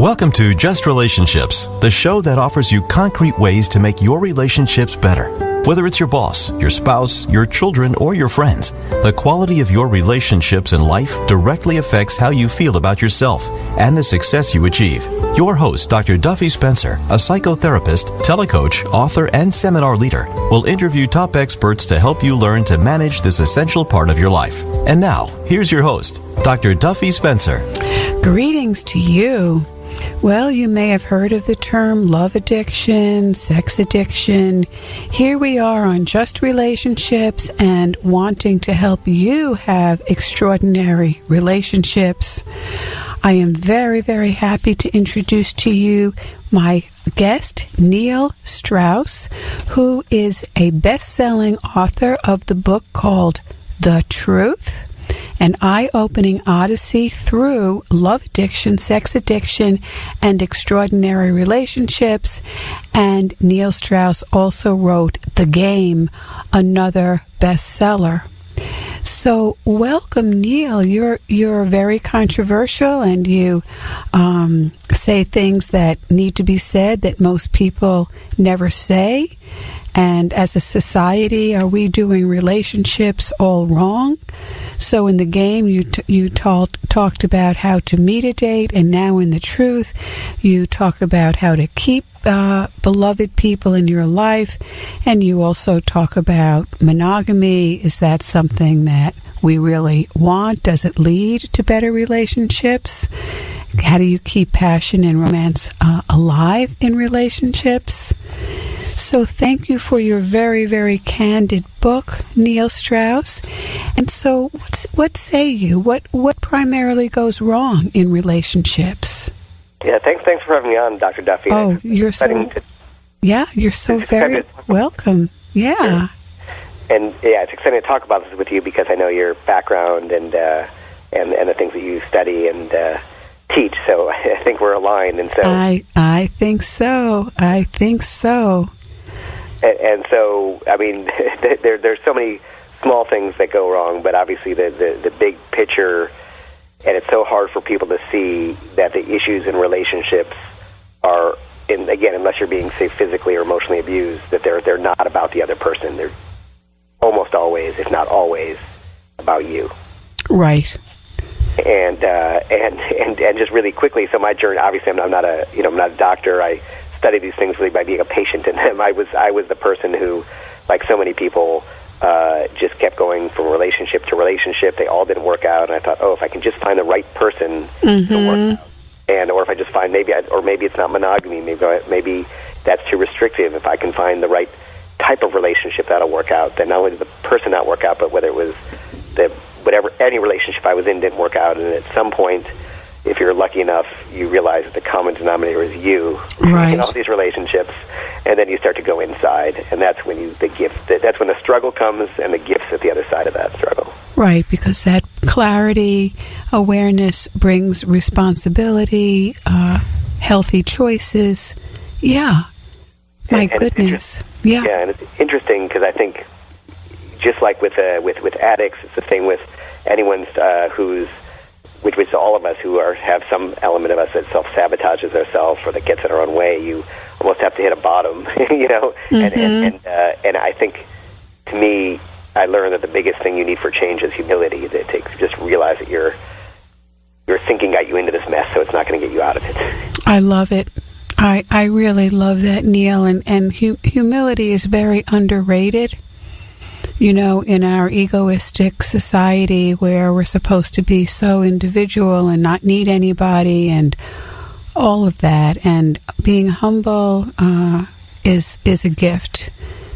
Welcome to Just Relationships, the show that offers you concrete ways to make your relationships better. Whether it's your boss, your spouse, your children, or your friends, the quality of your relationships in life directly affects how you feel about yourself and the success you achieve. Your host, Dr. Duffy Spencer, a psychotherapist, telecoach, author, and seminar leader, will interview top experts to help you learn to manage this essential part of your life. And now, here's your host, Dr. Duffy Spencer. Greetings to you. Well, you may have heard of the term love addiction, sex addiction. Here we are on Just Relationships and wanting to help you have extraordinary relationships. I am very, very happy to introduce to you my guest, Neil Strauss, who is a best-selling author of the book called The Truth, an eye-opening odyssey through love addiction, sex addiction, and extraordinary relationships. And Neil Strauss also wrote The Game, another bestseller. So welcome, Neil. You're very controversial, and you say things that need to be said that most people never say. And as a society, are we doing relationships all wrong? So in The Game, you talked about how to meet a date, and now in The Truth, you talk about how to keep beloved people in your life, and you also talk about monogamy. Is that something that we really want? Does it lead to better relationships? How do you keep passion and romance alive in relationships? So thank you for your very, very candid book, Neil Strauss. And so what say you? What primarily goes wrong in relationships? Yeah, thanks for having me on, Dr. Duffy. Oh, you're so very welcome. Yeah. Sure. And yeah, it's exciting to talk about this with you because I know your background and the things that you study and teach. So I think we're aligned. And so I think so. And so, I mean, there's so many small things that go wrong, but obviously the big picture, and it's so hard for people to see that the issues in relationships are, again, unless you're being, say, physically or emotionally abused, that they're not about the other person. They're almost always, if not always, about you. Right. And just really quickly, so my journey, obviously, I'm not a doctor. I study these things really by being a patient in them. I was the person who, like so many people, just kept going from relationship to relationship. They all didn't work out, and I thought, if I can just find the right person to work out, or if I just find maybe it's not monogamy, maybe that's too restrictive. If I can find the right type of relationship that'll work out, then not only did the person not work out, but whether it was any relationship I was in didn't work out, and at some point, if you're lucky enough, you realize that the common denominator is you in all these relationships, and then you start to go inside, and that's when that's when the struggle comes, and the gifts at the other side of that struggle. Right, because that clarity, awareness brings responsibility, healthy choices. Yeah, my goodness. Yeah, and it's interesting because I think, just like with addicts, it's the thing with anyone which is all of us who have some element of us that self-sabotages ourselves or that gets in our own way. You almost have to hit a bottom, and I think, to me, I learned that the biggest thing you need for change is humility. That it takes to just realize that your thinking got you into this mess, so it's not going to get you out of it. I love it. I really love that, Neil, and humility is very underrated. In our egoistic society where we're supposed to be so individual and not need anybody and all of that, and being humble is a gift.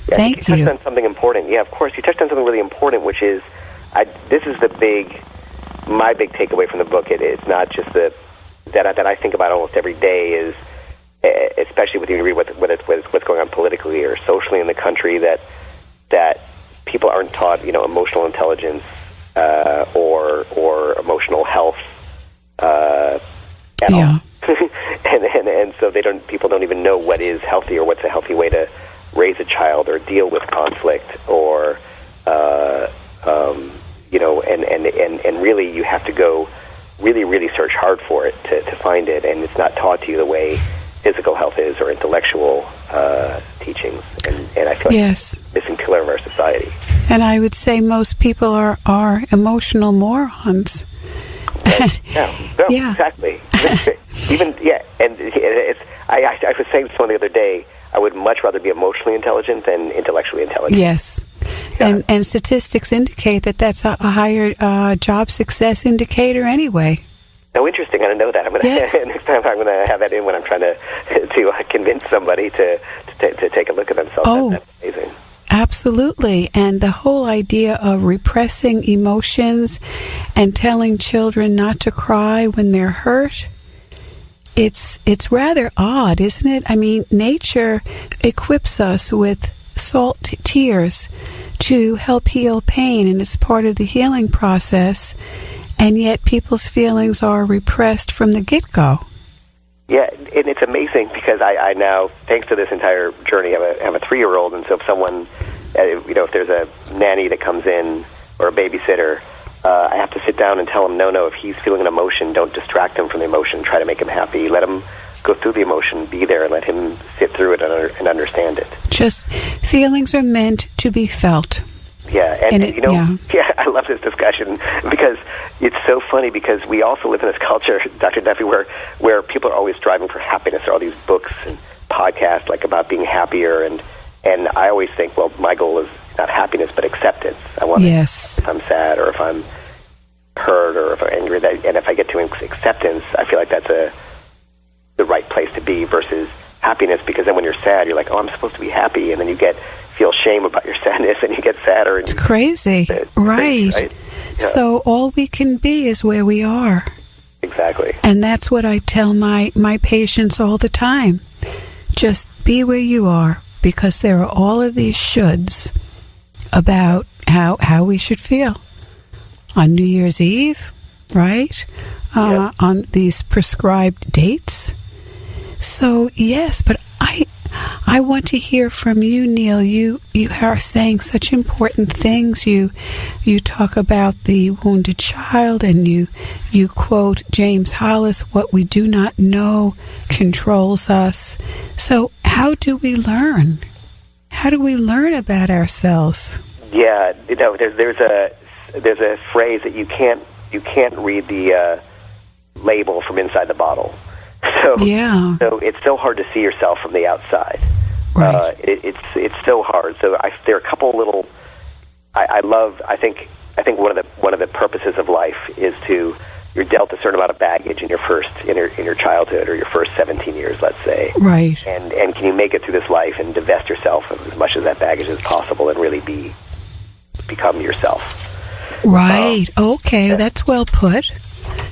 Yeah, Thank you. You touched on something important. Yeah, of course. You touched on something really important, which is, this is my big takeaway from the book. It's not just that I think about almost every day is, especially when you read what's going on politically or socially in the country, that people aren't taught, emotional intelligence or emotional health at all, and so people don't even know what is healthy or what's a healthy way to raise a child or deal with conflict or and really you have to go really, really search hard for it to find it, and it's not taught to you the way physical health is or intellectual teachings. And I feel like it's a missing pillar of our society. And I would say most people are emotional morons. Exactly. And I was saying to someone the other day, I would much rather be emotionally intelligent than intellectually intelligent. Yes. Yeah. And statistics indicate that that's a higher job success indicator anyway. Oh, interesting. I didn't know that. I'm going to next time I'm going to have that in when I'm trying to convince somebody to take a look at themselves. Oh, that's amazing. Absolutely. And the whole idea of repressing emotions and telling children not to cry when they're hurt, it's rather odd, isn't it? I mean, nature equips us with salt tears to help heal pain, and it's part of the healing process, and yet people's feelings are repressed from the get-go. Yeah, and it's amazing because I now, thanks to this entire journey, I have a 3-year-old, and so if someone, if there's a nanny that comes in or a babysitter, I have to sit down and tell him, no, if he's feeling an emotion, don't distract him from the emotion. Try to make him happy. Let him go through the emotion, be there, and let him sit through it and understand it. Just feelings are meant to be felt. Yeah, and I love this discussion because it's so funny because we also live in this culture, Dr. Duffy, where people are always striving for happiness. There are all these books and podcasts like about being happier, and I always think, well, my goal is not happiness but acceptance. I want to, if I'm sad or if I'm hurt or if I'm angry, and if I get to acceptance, I feel like that's the right place to be versus happiness, because then when you're sad, you're like, oh, I'm supposed to be happy, and then you feel shame about your sadness, and you get sadder. And it's crazy. Right? Yeah. So all we can be is where we are. Exactly. And that's what I tell my patients all the time. Just be where you are, because there are all of these shoulds about how we should feel. On New Year's Eve, right? On these prescribed dates. So, yes, but I want to hear from you, Neil. You are saying such important things. You talk about the wounded child, and you quote James Hollis, what we do not know controls us. So how do we learn? How do we learn about ourselves? Yeah, there's a phrase that you can't read the label from inside the bottle. So it's so hard to see yourself from the outside. Right. It's so hard. So there are a couple little. I think one of the purposes of life is you're dealt a certain amount of baggage in your childhood or your first 17 years, let's say. Right. And can you make it through this life and divest yourself of as much of that baggage as possible and really become yourself? Right. Okay, that's well put.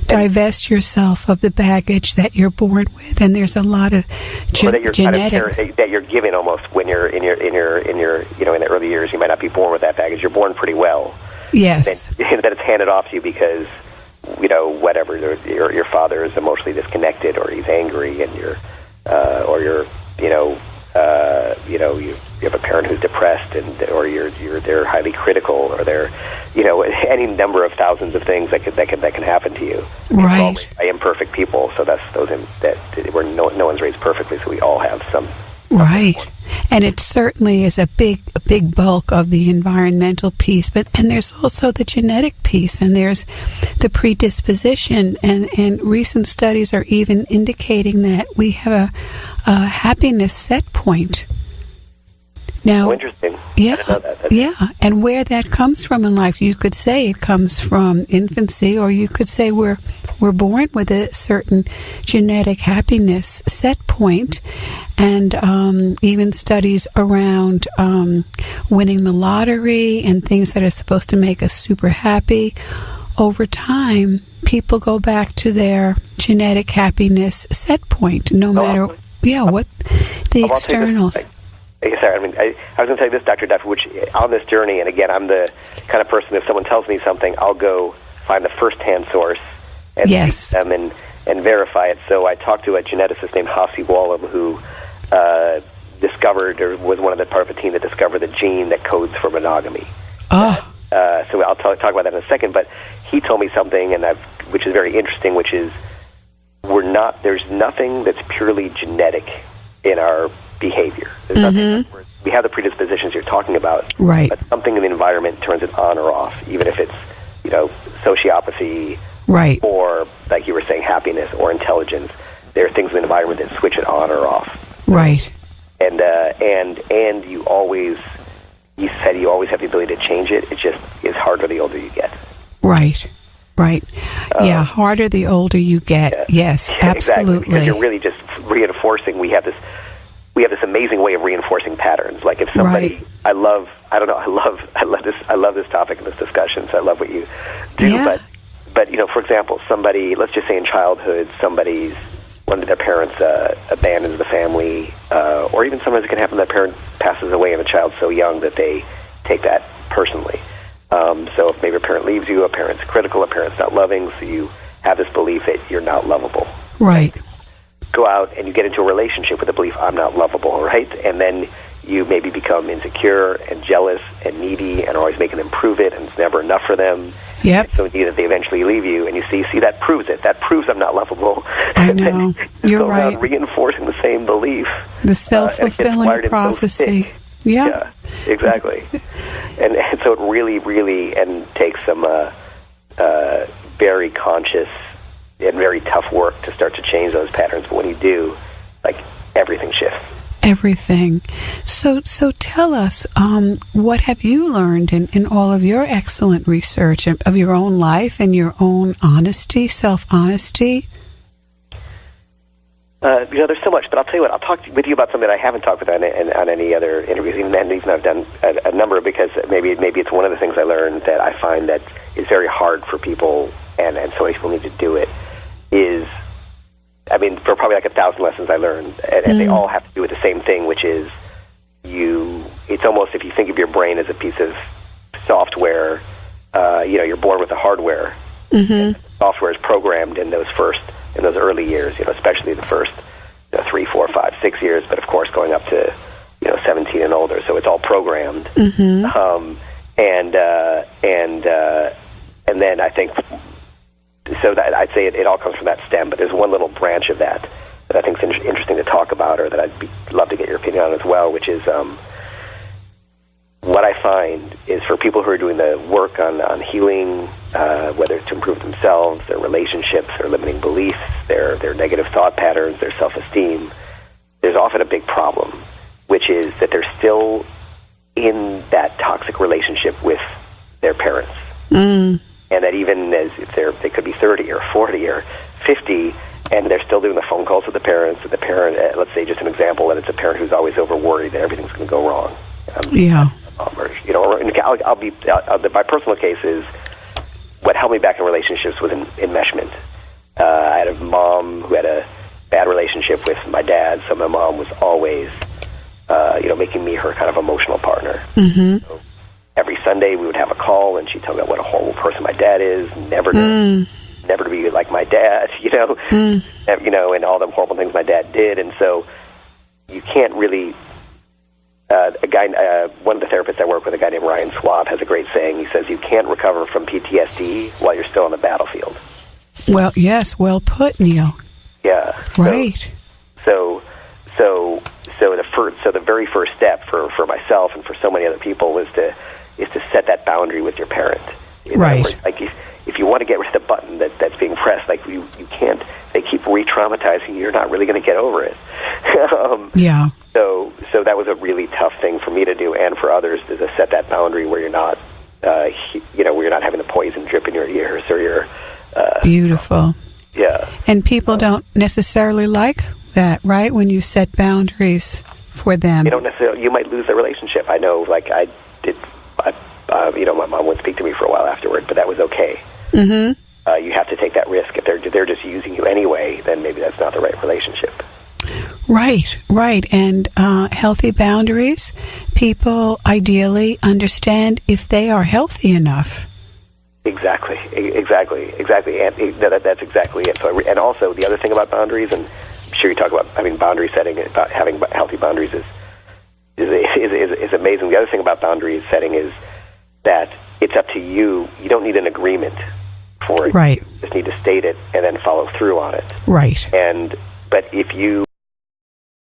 Divest yourself of the baggage that you're born with, and there's a lot of genetic that you're given almost when you're in the early years. You might not be born with that baggage. You're born pretty well. Yes. Then it's handed off to you because whatever your father is emotionally disconnected, or he's angry, and you have a parent who's depressed, or they're highly critical, or they're any number of thousands of things that can happen to you. Right. We're all raised by imperfect people, so that's where no one's raised perfectly, so we all have some. Right. And it certainly is a big bulk of the environmental piece, and there's also the genetic piece, and there's the predisposition, and recent studies are even indicating that we have a happiness set point. Now, interesting. Yeah, I didn't know that. yeah, and where that comes from in life, you could say it comes from infancy, or you could say we're born with a certain genetic happiness set point, and even studies around winning the lottery and things that are supposed to make us super happy. Over time, people go back to their genetic happiness set point, no matter what the externals. Sorry, I was going to tell you this, Dr. Duffy, which on this journey, and again, I'm the kind of person, if someone tells me something, I'll go find the first-hand source and speak them and verify it. So I talked to a geneticist named Hossie Wallum who discovered, or was one of the part of a team that discovered the gene that codes for monogamy. Oh. so I'll talk about that in a second. But he told me something, which is very interesting, which is there's nothing that's purely genetic in our behavior. There's nothing. We have the predispositions you're talking about, right? But something in the environment turns it on or off, even if it's sociopathy, right, or like you were saying, happiness or intelligence. There are things in the environment that switch it on or off, right? And you said you always have the ability to change it. It just is harder the older you get. Right. Yeah, harder the older you get. Yeah. Yes, absolutely. Exactly, because you're really just reinforcing. We have this amazing way of reinforcing patterns. Like if somebody, right. I love this topic and this discussion. So I love what you do. Yeah. But for example, somebody, let's just say in childhood, one of their parents abandons the family, or even sometimes it can happen that parent passes away and a child's so young that they take that personally. So if maybe a parent leaves you, a parent's critical, a parent's not loving, so you have this belief that you're not lovable. Right. Go out and you get into a relationship with the belief I'm not lovable, right? And then you maybe become insecure and jealous and needy and are always making them prove it, and it's never enough for them. Yep. It's so needy that they eventually leave you, and you see that proves it. That proves I'm not lovable. I know. You're right. Around reinforcing the same belief. The self-fulfilling prophecy. Yeah, exactly. and so it really, really takes some very conscious and very tough work to start to change those patterns. But when you do, everything shifts. Everything. So tell us, what have you learned in all of your excellent research of your own life and your own honesty, self-honesty? There's so much, but I'll tell you what, I'll talk with you about something that I haven't talked about on any other interviews, and even I've done a number, because maybe it's one of the things I learned that I find that is very hard for people, and so many people need to do it, is, for probably 1,000 lessons I learned, and they all have to do with the same thing, which is it's almost, if you think of your brain as a piece of software, you're born with the hardware. Mm-hmm. Software is programmed in those early years, especially the first 3, 4, 5, 6 years, but of course going up to 17 and older. So it's all programmed, and then I think so that I'd say it all comes from that stem. But there's one little branch of that I think is interesting to talk about, or that I'd love to get your opinion on as well, which is what I find is for people who are doing the work on healing, whether it's to improve themselves, their relationships, their limiting beliefs, their negative thought patterns, their self-esteem, there's often a big problem, which is that they're still in that toxic relationship with their parents. And that even as if they could be 30 or 40 or 50, and they're still doing the phone calls with the parents, and the parent, let's say just an example, that it's a parent who's always over-worried that everything's going to go wrong. My personal case is what held me back in relationships was enmeshment. I had a mom who had a bad relationship with my dad, so my mom was always, making me her kind of emotional partner. Mm-hmm. So every Sunday we would have a call, and she'd tell me about what a horrible person my dad is, never to be like my dad, and all the horrible things my dad did, and so you can't really. One of the therapists I work with, a guy named Ryan Swab, has a great saying. He says, "You can't recover from PTSD while you're still on the battlefield." Well, yes, well put, Neil. Yeah. Right. So the very first step for myself and for so many other people is to set that boundary with your parent. Right. Like if you want to get rid of the button that's being pressed, like you can't. They keep re-traumatizing you. You're not really going to get over it. Yeah. So that was a really tough thing for me to do, and for others, to set that boundary where you're not, where you're not having the poison drip in your ears or your. Beautiful. Yeah. And people don't necessarily like that, right? When you set boundaries for them, you don't necessarily. You might lose the relationship. I know. Like I did. My mom wouldn't speak to me for a while afterward, but that was okay. Mm-hmm. You have to take that risk. If they're just using you anyway, then maybe that's not the right relationship. Right. And healthy boundaries, people ideally understand if they are healthy enough. Exactly. And that's exactly it. So, and also the other thing about boundaries, and I'm sure you talk about boundary setting, about having healthy boundaries is amazing. The other thing about boundary setting is that it's up to you. You don't need an agreement for it. Right. You just need to state it and then follow through on it. Right. But if you